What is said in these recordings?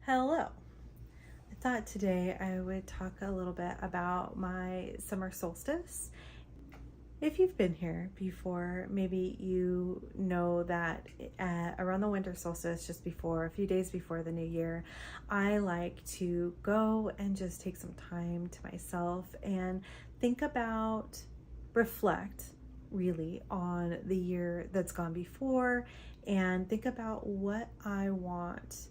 Hello. I thought today I would talk a little bit about my summer solstice. If you've been here before, maybe you know that around the winter solstice, just before, a few days before the new year, I like to go and just take some time to myself and think about, reflect really on the year that's gone before and think about what I want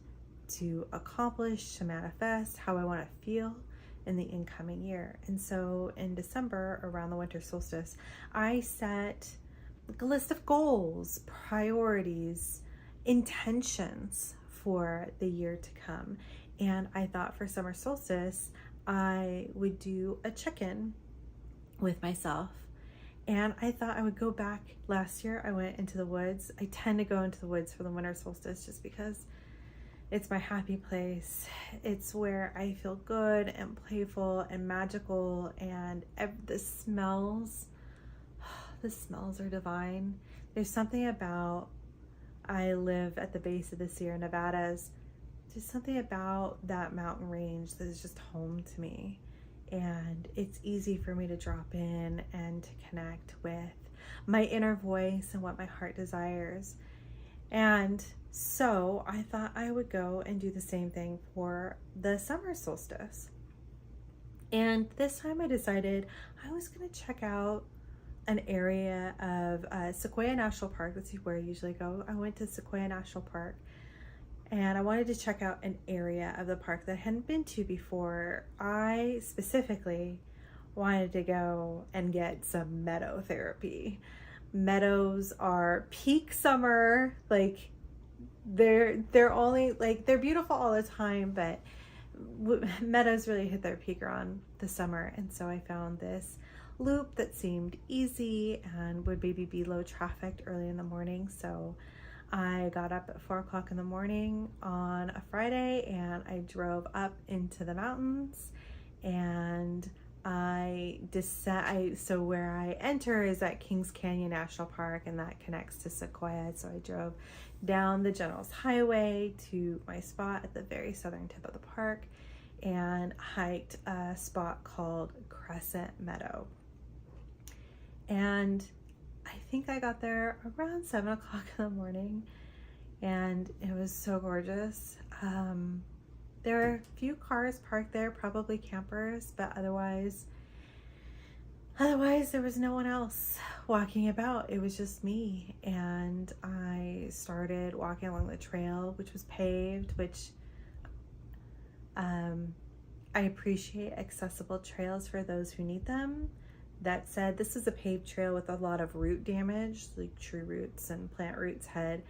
to accomplish, to manifest, how I want to feel in the incoming year. And so in December, around the winter solstice, I set a list of goals, priorities, intentions for the year to come. And I thought for summer solstice, I would do a check-in with myself. And I thought I would go back. Last year, I went into the woods. I tend to go into the woods for the winter solstice just because it's my happy place. It's where I feel good and playful and magical, and the smells are divine. There's something about, I live at the base of the Sierra Nevadas. There's something about that mountain range that is just home to me. And it's easy for me to drop in and to connect with my inner voice and what my heart desires. And so I thought I would go and do the same thing for the summer solstice. And this time I decided I was going to check out an area of Sequoia National Park. That's where I usually go. I went to Sequoia National Park and I wanted to check out an area of the park that I hadn't been to before. I specifically wanted to go and get some meadow therapy. Meadows are peak summer, like they're only like, they're beautiful all the time, but meadows really hit their peak around the summer. And so I found this loop that seemed easy and would maybe be low trafficked early in the morning. So I got up at 4 o'clock in the morning on a Friday and I drove up into the mountains, and so where I enter is at Kings Canyon National Park, and that connects to Sequoia. So I drove down the General's Highway to my spot at the very southern tip of the park and hiked a spot called Crescent Meadow. And I think I got there around 7 o'clock in the morning, and it was so gorgeous. There were a few cars parked there, probably campers, but otherwise there was no one else walking about. It was just me. And I started walking along the trail, which was paved, which I appreciate accessible trails for those who need them. That said, this is a paved trail with a lot of root damage, like tree roots and plant roots had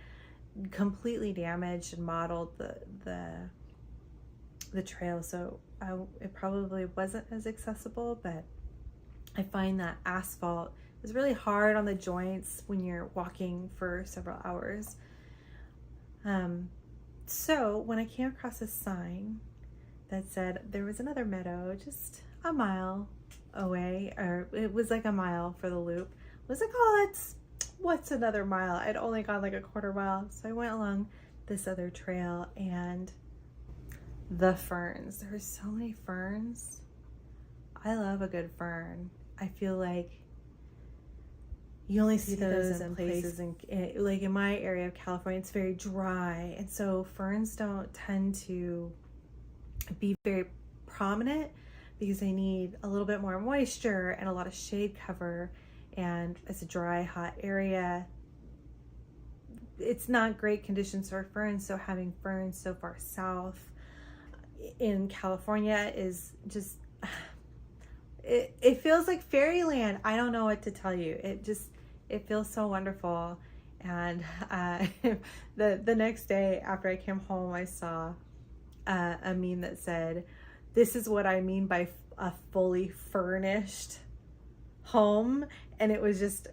completely damaged and mottled the trail, so it probably wasn't as accessible. But I find that asphalt is really hard on the joints when you're walking for several hours. So when I came across a sign that said there was another meadow just a mile away, or it was like a mile for the loop, I was like, oh, what's another mile? I'd only gone like a quarter mile. So I went along this other trail, and the ferns, there were so many ferns. I love a good fern. I feel like you only see those in places like in my area of California, it's very dry, and so ferns don't tend to be very prominent because they need a little bit more moisture and a lot of shade cover. And it's a dry, hot area. It's not great conditions for ferns, so having ferns so far south in California is just, it feels like fairyland. I don't know what to tell you. It feels so wonderful. And the next day after I came home, I saw a meme that said, "This is what I mean by a fully furnished home." And it was just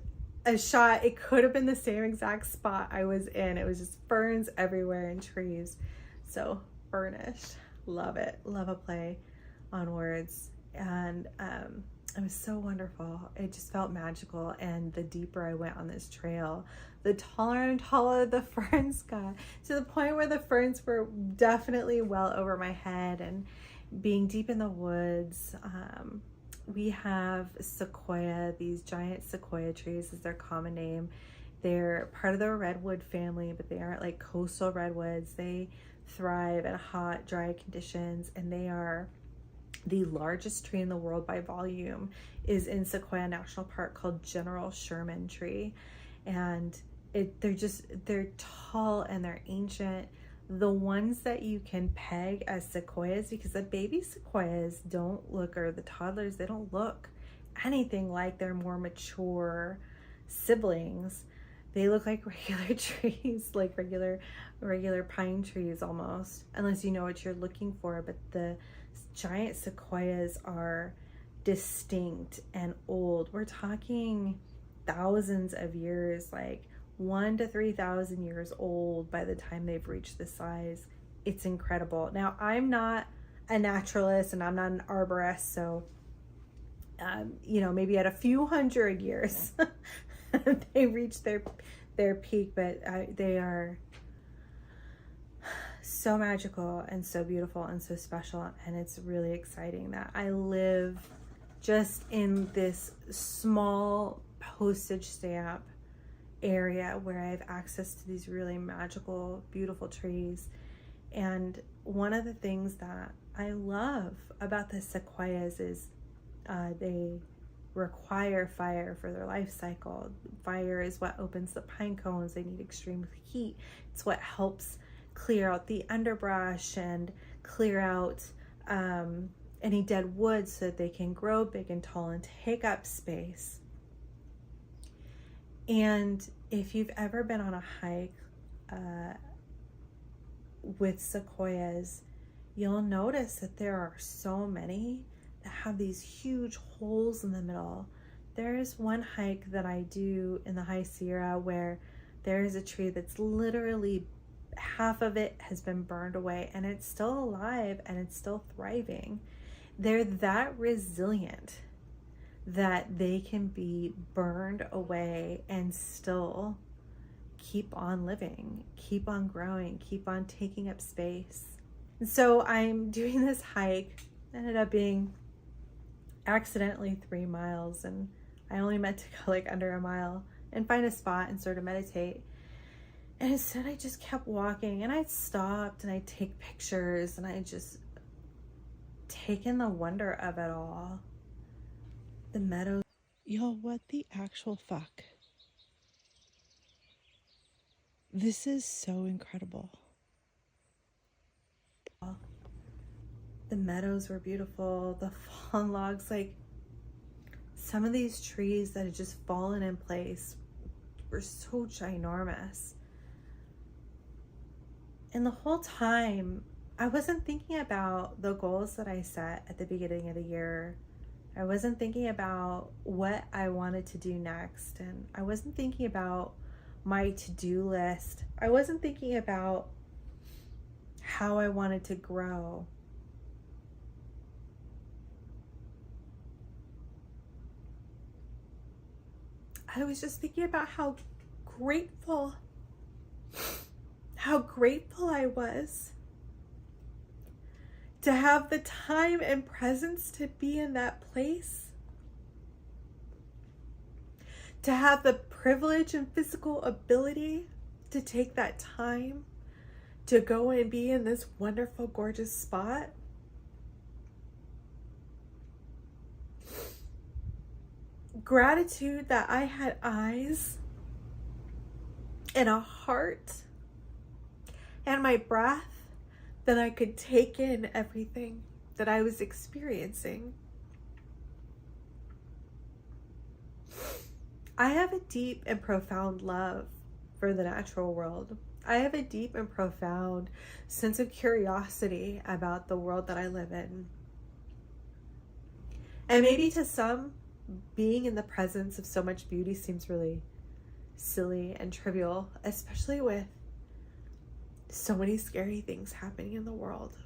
a shot. It could have been the same exact spot I was in. It was just ferns everywhere and trees. So furnished, love it. Love a play on words. And It was so wonderful. It just felt magical. And the deeper I went on this trail, the taller and taller the ferns got, to the point where the ferns were definitely well over my head. And being deep in the woods, we have sequoia, these giant sequoia trees is their common name. They're part of the redwood family, but they aren't like coastal redwoods. They thrive in hot, dry conditions, and they are the largest tree in the world by volume is in Sequoia National Park, called General Sherman tree. And they're tall and they're ancient. The ones that you can peg as sequoias, because the baby sequoias don't look, or the toddlers, they don't look anything like their more mature siblings. They look like regular trees, like regular pine trees almost, unless you know what you're looking for. But the giant sequoias are distinct and old. We're talking thousands of years, like 1,000 to 3,000 years old by the time they've reached this size. It's incredible. Now, I'm not a naturalist and I'm not an arborist, so maybe at a few hundred years they reach their peak, but they are so magical and so beautiful and so special. And it's really exciting that I live just in this small postage stamp area where I have access to these really magical, beautiful trees. And one of the things that I love about the sequoias is they require fire for their life cycle. Fire is what opens the pine cones. They need extreme heat. It's what helps clear out the underbrush and clear out any dead wood so that they can grow big and tall and take up space. And if you've ever been on a hike with sequoias, you'll notice that there are so many that have these huge holes in the middle. There's one hike that I do in the High Sierra where there is a tree that's literally half of it has been burned away and it's still alive and it's still thriving. They're that resilient that they can be burned away and still keep on living, keep on growing, keep on taking up space. And so I'm doing this hike, ended up being accidentally 3 miles, and I only meant to go like under a mile and find a spot and sort of meditate. And instead I just kept walking, and I stopped and I take pictures, and I just take in the wonder of it all. The meadows. Y'all, what the actual fuck? This is so incredible. The meadows were beautiful. The fallen logs, like some of these trees that had just fallen in place were so ginormous. And the whole time, I wasn't thinking about the goals that I set at the beginning of the year. I wasn't thinking about what I wanted to do next. And I wasn't thinking about my to-do list. I wasn't thinking about how I wanted to grow. I was just thinking about how grateful I was to have the time and presence to be in that place, to have the privilege and physical ability to take that time to go and be in this wonderful, gorgeous spot. Gratitude that I had eyes and a heart and my breath, that I could take in everything that I was experiencing. I have a deep and profound love for the natural world. I have a deep and profound sense of curiosity about the world that I live in. And maybe to some, being in the presence of so much beauty seems really silly and trivial, especially with so many scary things happening in the world.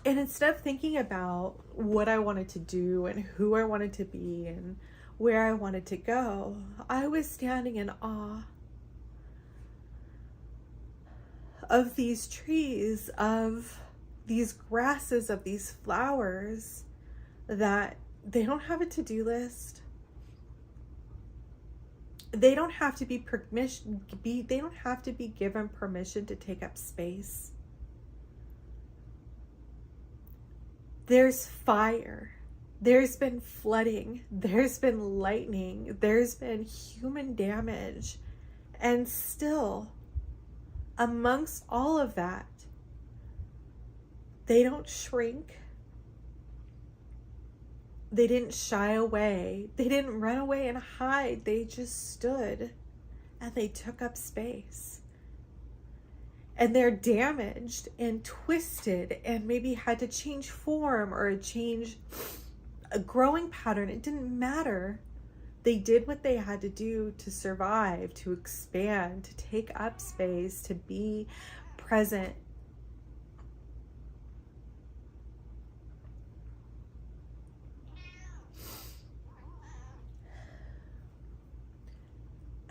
And instead of thinking about what I wanted to do and who I wanted to be and where I wanted to go, I was standing in awe of these trees, of these grasses, of these flowers, that they don't have a to-do list. They don't have to be they don't have to be given permission to take up space. There's fire. There's been flooding. There's been lightning. There's been human damage. And still, amongst all of that, they don't shrink. They didn't shy away. They didn't run away and hide. They just stood and they took up space. And they're damaged and twisted and maybe had to change form or change a growing pattern. It didn't matter. They did what they had to do to survive, to expand, to take up space, to be present.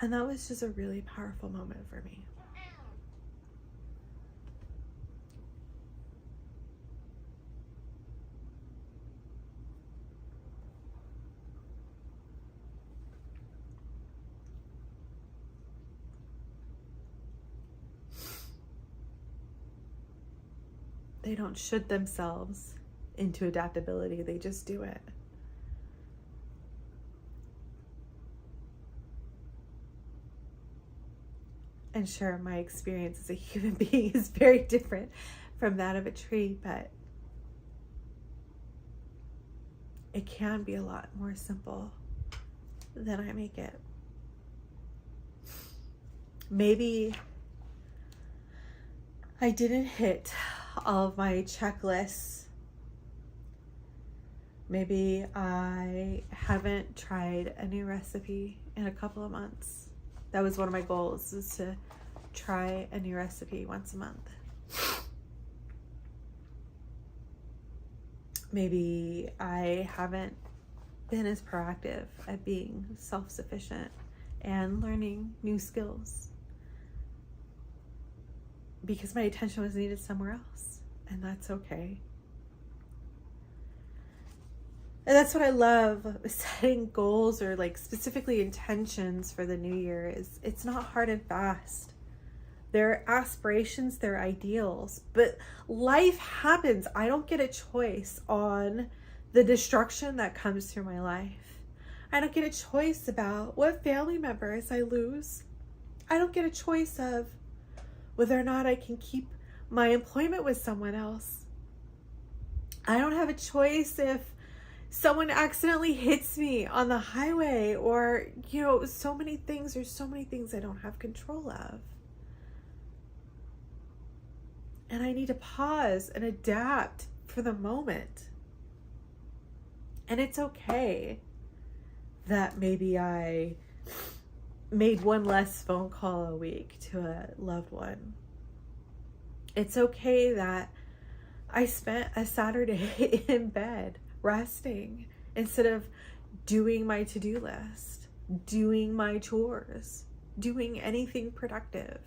And that was just a really powerful moment for me. They don't should themselves into adaptability. They just do it. And sure, my experience as a human being is very different from that of a tree, but it can be a lot more simple than I make it. Maybe I didn't hit all of my checklists. Maybe I haven't tried a new recipe in a couple of months. That was one of my goals, is to try a new recipe once a month. Maybe I haven't been as proactive at being self-sufficient and learning new skills because my attention was needed somewhere else, and that's okay. And that's what I love, setting goals or like specifically intentions for the new year, is it's not hard and fast. They're aspirations, they're ideals, but life happens. I don't get a choice on the destruction that comes through my life. I don't get a choice about what family members I lose. I don't get a choice of whether or not I can keep my employment with someone else. I don't have a choice if someone accidentally hits me on the highway, or, so many things. There's so many things I don't have control of. And I need to pause and adapt for the moment. And it's okay that maybe I made one less phone call a week to a loved one. It's okay that I spent a Saturday in bed resting instead of doing my to-do list, doing my chores, doing anything productive.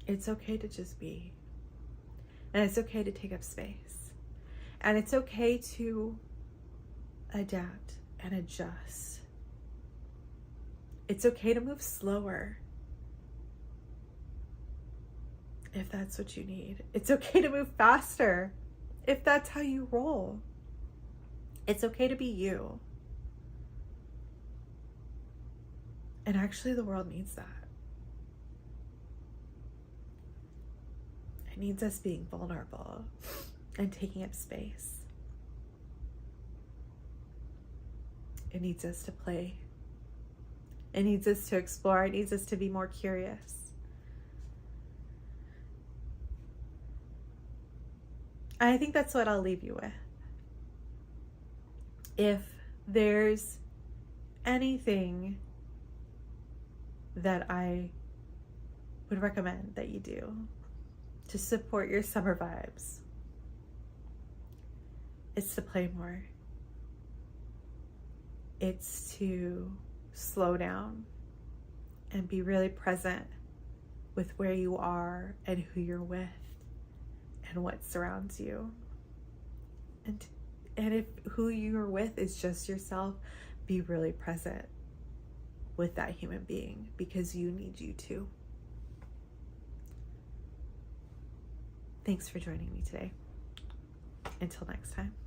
It's okay to just be. And it's okay to take up space. And it's okay to adapt and adjust. It's okay to move slower if that's what you need. It's okay to move faster if that's how you roll. It's okay to be you. And actually, the world needs that. It needs us being vulnerable and taking up space. It needs us to play. It needs us to explore. It needs us to be more curious. I think that's what I'll leave you with. If there's anything that I would recommend that you do, to support your summer vibes. It's to play more. It's to slow down and be really present with where you are and who you're with and what surrounds you. And if who you're with is just yourself, be really present with that human being, because you need you too. Thanks for joining me today. Until next time.